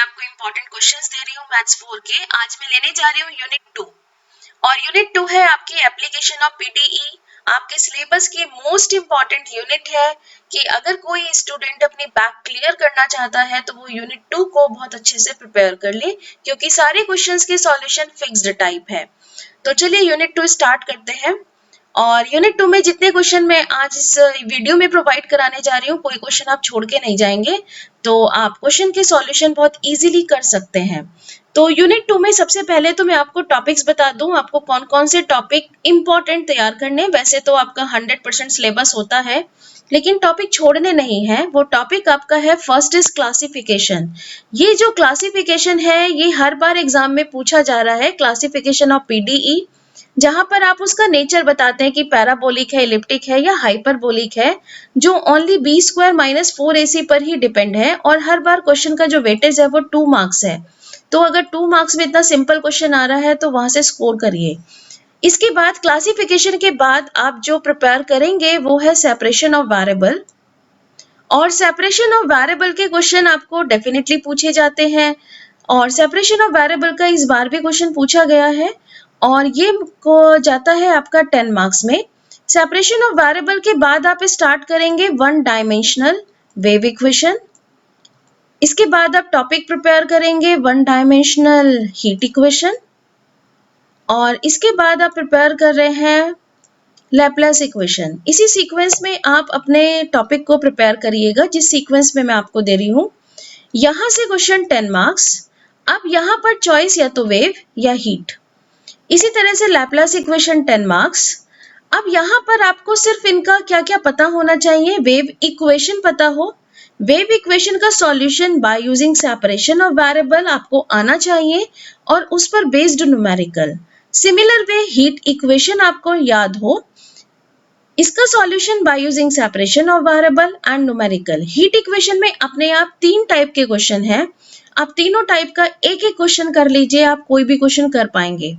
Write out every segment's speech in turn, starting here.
आपको important questions दे रही हूँ मैथ्स 4 के। आज मैं लेने जा रही हूँ यूनिट 2 और यूनिट 2 है आपकी एप्लीकेशन ऑफ पीटीई। आपके सिलेबस की मोस्ट इम्पॉर्टेंट यूनिट है कि अगर कोई स्टूडेंट अपनी बैक क्लियर करना चाहता है तो वो यूनिट 2 को बहुत अच्छे से प्रिपेयर कर ले, क्योंकि सारे क्वेश्चंस के सॉल्यूशन फिक्स्ड टाइप है। तो चलिए यूनिट 2 स्टार्ट करते हैं। और यूनिट 2 में जितने क्वेश्चन मैं आज इस वीडियो में प्रोवाइड कराने जा रही हूँ, कोई क्वेश्चन आप छोड़ के नहीं जाएंगे, तो आप क्वेश्चन के सॉल्यूशन बहुत इजीली कर सकते हैं। तो यूनिट 2 में सबसे पहले तो मैं आपको टॉपिक्स बता दूं, आपको कौन कौन से टॉपिक इंपॉर्टेंट तैयार करने। वैसे तो आपका 100% सिलेबस होता है, लेकिन टॉपिक छोड़ने नहीं है। वो टॉपिक आपका है फर्स्ट इज क्लासिफिकेशन। ये जो क्लासिफिकेशन है ये हर बार एग्जाम में पूछा जा रहा है, क्लासिफिकेशन ऑफ पीडीई, जहां पर आप उसका नेचर बताते हैं कि पैराबोलिक है, इलिप्टिक है या हाइपरबोलिक है, जो only B square minus 4ac पर ही डिपेंड है। और हर बार क्वेश्चन का जो वेटेज है वो 2 मार्क्स है। तो अगर 2 मार्क्स में इतना सिंपल क्वेश्चन आ रहा है तो वहां से स्कोर करिए। इसके बाद क्लासिफिकेशन के बाद आप जो प्रिपेयर करेंगे वो है सेपरेशन ऑफ वेरिएबल। और सेपरेशन ऑफ वेरिएबल के क्वेश्चन आपको डेफिनेटली पूछे जाते हैं, और सेपरेशन ऑफ वेरिएबल का इस बार भी क्वेश्चन पूछा गया है और ये को जाता है आपका 10 मार्क्स में। सेपरेशन ऑफ वेरिएबल के बाद आप स्टार्ट करेंगे वन डायमेंशनल वेव इक्वेशन। इसके बाद आप टॉपिक प्रिपेयर करेंगे वन डायमेंशनल हीट इक्वेशन, और इसके बाद आप प्रिपेयर कर रहे हैं लैपलेस इक्वेशन। इसी सीक्वेंस में आप अपने टॉपिक को प्रिपेयर करिएगा जिस सीक्वेंस में मैं आपको दे रही हूँ। यहां से क्वेश्चन 10 मार्क्स। अब यहाँ पर चॉइस या तो वेव या हीट। इसी तरह से लैपलेस इक्वेशन 10 मार्क्स। अब यहाँ पर आपको सिर्फ इनका क्या क्या पता होना चाहिए। वेव इक्वेशन पता हो, वेव इक्वेशन का solution by using separation of variable आपको आना चाहिए और उस पर based numerical. Similar way heat equation आपको याद हो, इसका solution by using separation of variable and numerical. Heat equation में अपने आप 3 टाइप के क्वेश्चन हैं, आप तीनों टाइप का एक एक क्वेश्चन कर लीजिए, आप कोई भी क्वेश्चन कर पाएंगे।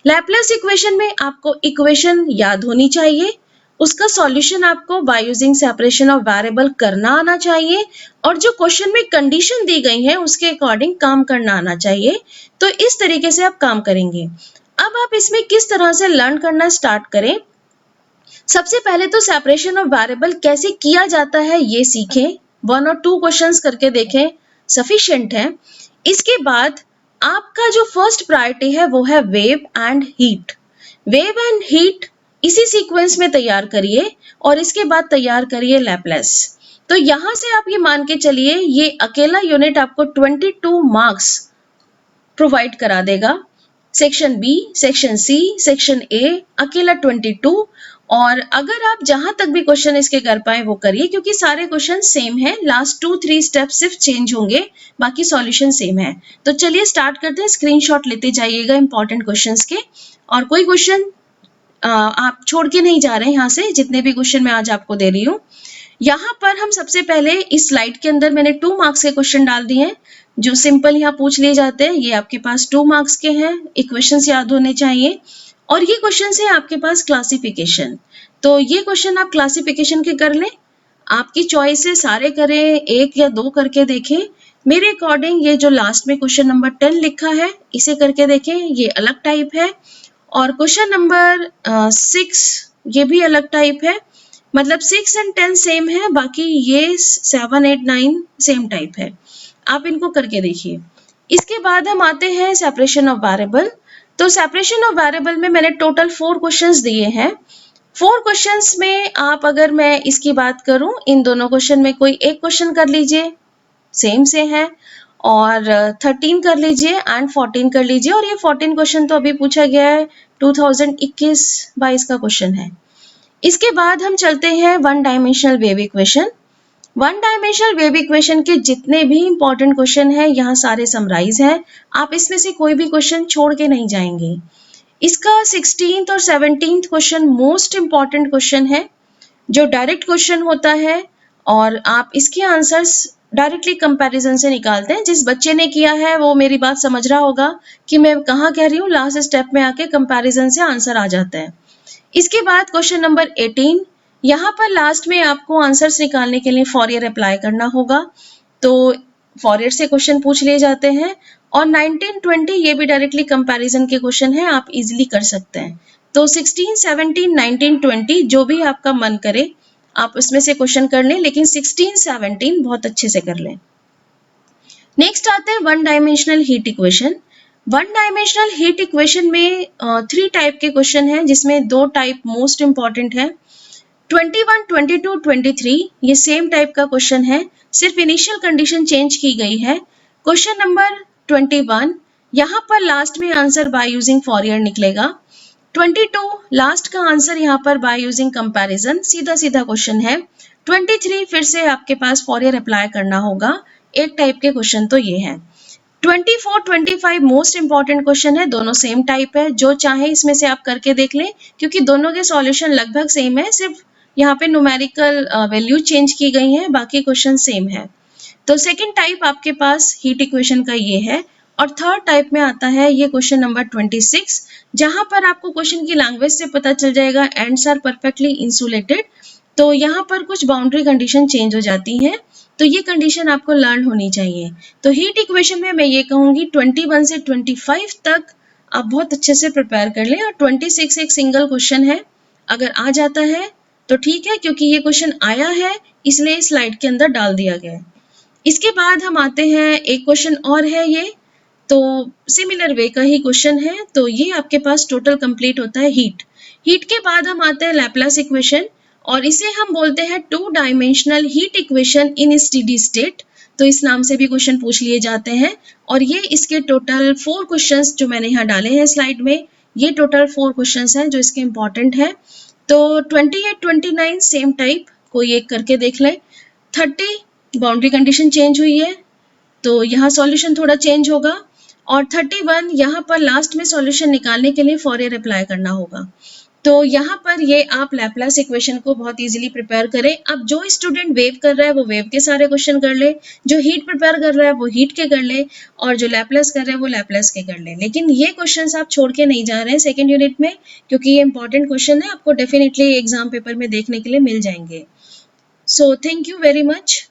लैपलेस इक्वेशन में आपको इक्वेशन याद होनी चाहिए, उसका सॉल्यूशन आपको by using separation of variable करना आना चाहिए, और जो क्वेश्चन में कंडीशन दी गई है उसके अकॉर्डिंग काम करना आना चाहिए। तो इस तरीके से आप काम करेंगे। अब आप इसमें किस तरह से लर्न करना स्टार्ट करें। सबसे पहले तो सेपरेशन ऑफ वेरिएबल कैसे किया जाता है ये सीखें, 1 और 2 क्वेश्चंस करके देखें, सफिशिएंट है। इसके बाद आपका जो फर्स्ट प्रायोरिटी है वो है wave and heat. Wave and heat इसी सीक्वेंस में तैयार करिए और इसके बाद तैयार करिए लैपलेस। तो यहां से आप ये मान के चलिए ये अकेला यूनिट आपको 22 मार्क्स प्रोवाइड करा देगा। Section B, section C, section A अकेला 22। और अगर आप जहां तक भी क्वेश्चन इसके कर पाए वो करिए, क्योंकि सारे क्वेश्चन सेम है, लास्ट 2-3 स्टेप सिर्फ चेंज होंगे, बाकी सॉल्यूशन सेम है। तो चलिए स्टार्ट करते हैं। स्क्रीनशॉट लेते जाइएगा इंपॉर्टेंट क्वेश्चंस के, और कोई क्वेश्चन आप छोड़ के नहीं जा रहे हैं। यहाँ से जितने भी क्वेश्चन मैं आज आपको दे रही हूँ, यहाँ पर हम सबसे पहले इस स्लाइड के अंदर मैंने 2 मार्क्स के क्वेश्चन डाल दिए हैं जो सिंपल यहाँ पूछ लिए जाते हैं। ये आपके पास 2 मार्क्स के हैं, इक्वेशंस याद होने चाहिए। और ये क्वेश्चन है आपके पास क्लासिफिकेशन, तो ये क्वेश्चन आप क्लासिफिकेशन के कर लें, आपकी चॉइस है, सारे करें, 1 या 2 करके देखें। मेरे अकॉर्डिंग ये जो लास्ट में क्वेश्चन नंबर 10 लिखा है इसे करके देखें, ये अलग टाइप है। और क्वेश्चन नंबर 6 ये भी अलग टाइप है, मतलब 6 एंड 10 सेम है, बाकी ये 7, 8, 9 सेम टाइप है। आप इनको करके देखिए। इसके बाद हम आते हैं सेपरेशन ऑफ वेरिएबल। तो सेपरेशन ऑफ वेरिएबल में मैंने टोटल 4 क्वेश्चंस दिए हैं। 4 क्वेश्चंस में आप अगर मैं इसकी बात करूं, इन दोनों क्वेश्चन में कोई एक क्वेश्चन कर लीजिए, सेम से है, और 13 कर लीजिए एंड 14 कर लीजिए। और ये 14 क्वेश्चन तो अभी पूछा गया है, 2021-22 का क्वेश्चन है। इसके बाद हम चलते हैं one dimensional wave equation. One dimensional wave equation के जितने भी इंपॉर्टेंट क्वेश्चन हैं यहाँ सारे समराइज हैं, आप इसमें से कोई भी क्वेश्चन छोड़ के नहीं जाएंगे। इसका 16th और 17th question most important question है, जो डायरेक्ट क्वेश्चन होता है, और आप इसके आंसर्स डायरेक्टली कंपैरिजन से निकालते हैं। जिस बच्चे ने किया है वो मेरी बात समझ रहा होगा कि मैं कहाँ कह रही हूँ, लास्ट स्टेप में आके कंपैरिजन से आंसर आ जाता है। इसके बाद क्वेश्चन नंबर 18, यहाँ पर लास्ट में आपको आंसर्स निकालने के लिए फॉरियर अप्लाई करना होगा। तो फॉरियर से क्वेश्चन पूछ लिए जाते हैं, और 19-20 ये भी डायरेक्टली कंपैरिजन के क्वेश्चन है, आप इजीली कर सकते हैं। तो 16, 17, 19, 20 जो भी आपका मन करे आप उसमें से क्वेश्चन कर लें, लेकिन 16, 17 बहुत अच्छे से कर लें। नेक्स्ट आते हैं one dimensional heat equation. One dimensional heat equation में 3 टाइप के क्वेश्चन हैं, जिसमें 2 टाइप मोस्ट इंपॉर्टेंट है। 21, 22, 23 ये सेम टाइप का क्वेश्चन है, सिर्फ इनिशियल कंडीशन चेंज की गई है। क्वेश्चन नंबर 21 यहाँ पर लास्ट में आंसर बाय यूजिंग फॉरियर निकलेगा। 22 लास्ट का आंसर यहाँ पर बाय यूजिंग कंपैरिजन, सीधा सीधा क्वेश्चन है। 23 फिर से आपके पास फॉरियर अप्लाई करना होगा। एक टाइप के क्वेश्चन तो ये है। 24, 25 मोस्ट इंपॉर्टेंट क्वेश्चन है, दोनों सेम टाइप है, जो चाहे इसमें से आप करके देख लें, क्योंकि दोनों के सॉल्यूशन लगभग सेम है, सिर्फ यहाँ पे न्यूमेरिकल वैल्यू चेंज की गई है, बाकी क्वेश्चन सेम है। तो सेकंड टाइप आपके पास हीट इक्वेशन का ये है। और थर्ड टाइप में आता है ये क्वेश्चन नंबर 26, जहां पर आपको क्वेश्चन की लैंग्वेज से पता चल जाएगा एंड्स आर परफेक्टली इंसुलेटेड। तो यहाँ पर कुछ बाउंड्री कंडीशन चेंज हो जाती हैं, तो ये कंडीशन आपको लर्न होनी चाहिए। तो हीट इक्वेशन में मैं ये कहूँगी 21 से 25 तक आप बहुत अच्छे से प्रिपेयर कर लें, और 26 एक सिंगल क्वेश्चन है, अगर आ जाता है तो ठीक है, क्योंकि ये क्वेश्चन आया है इसलिए स्लाइड के अंदर डाल दिया गया है। इसके बाद हम आते हैं, एक क्वेश्चन और है ये, तो सिमिलर वे का ही क्वेश्चन है। तो ये आपके पास टोटल कंप्लीट होता है हीट। हीट के बाद हम आते हैं लैपलास इक्वेशन, और इसे हम बोलते हैं 2 dimensional heat equation in steady state. तो इस नाम से भी क्वेश्चन पूछ लिए जाते हैं, और ये इसके टोटल 4 क्वेश्चंस जो मैंने यहाँ डाले हैं स्लाइड में, ये टोटल 4 क्वेश्चंस हैं जो इसके इंपॉर्टेंट है। तो 28, 29 सेम टाइप, कोई एक करके देख लें। 30 बाउंड्री कंडीशन चेंज हुई है, तो यहाँ सॉल्यूशन थोड़ा चेंज होगा। और 31 यहाँ पर लास्ट में सॉल्यूशन निकालने के लिए फॉरियर अप्लाई करना होगा। तो यहाँ पर ये आप लैपलास इक्वेशन को बहुत इजीली प्रिपेयर करें। अब जो स्टूडेंट वेव कर रहा है वो वेव के सारे क्वेश्चन कर ले, जो हीट प्रिपेयर कर रहा है वो हीट के कर ले, और जो लैपलास कर रहा है वो लैपलास के कर ले। लेकिन ये क्वेश्चंस आप छोड़ के नहीं जा रहे हैं सेकेंड यूनिट में, क्योंकि ये इंपॉर्टेंट क्वेश्चन है, आपको डेफिनेटली एग्जाम पेपर में देखने के लिए मिल जाएंगे। So thank you very much.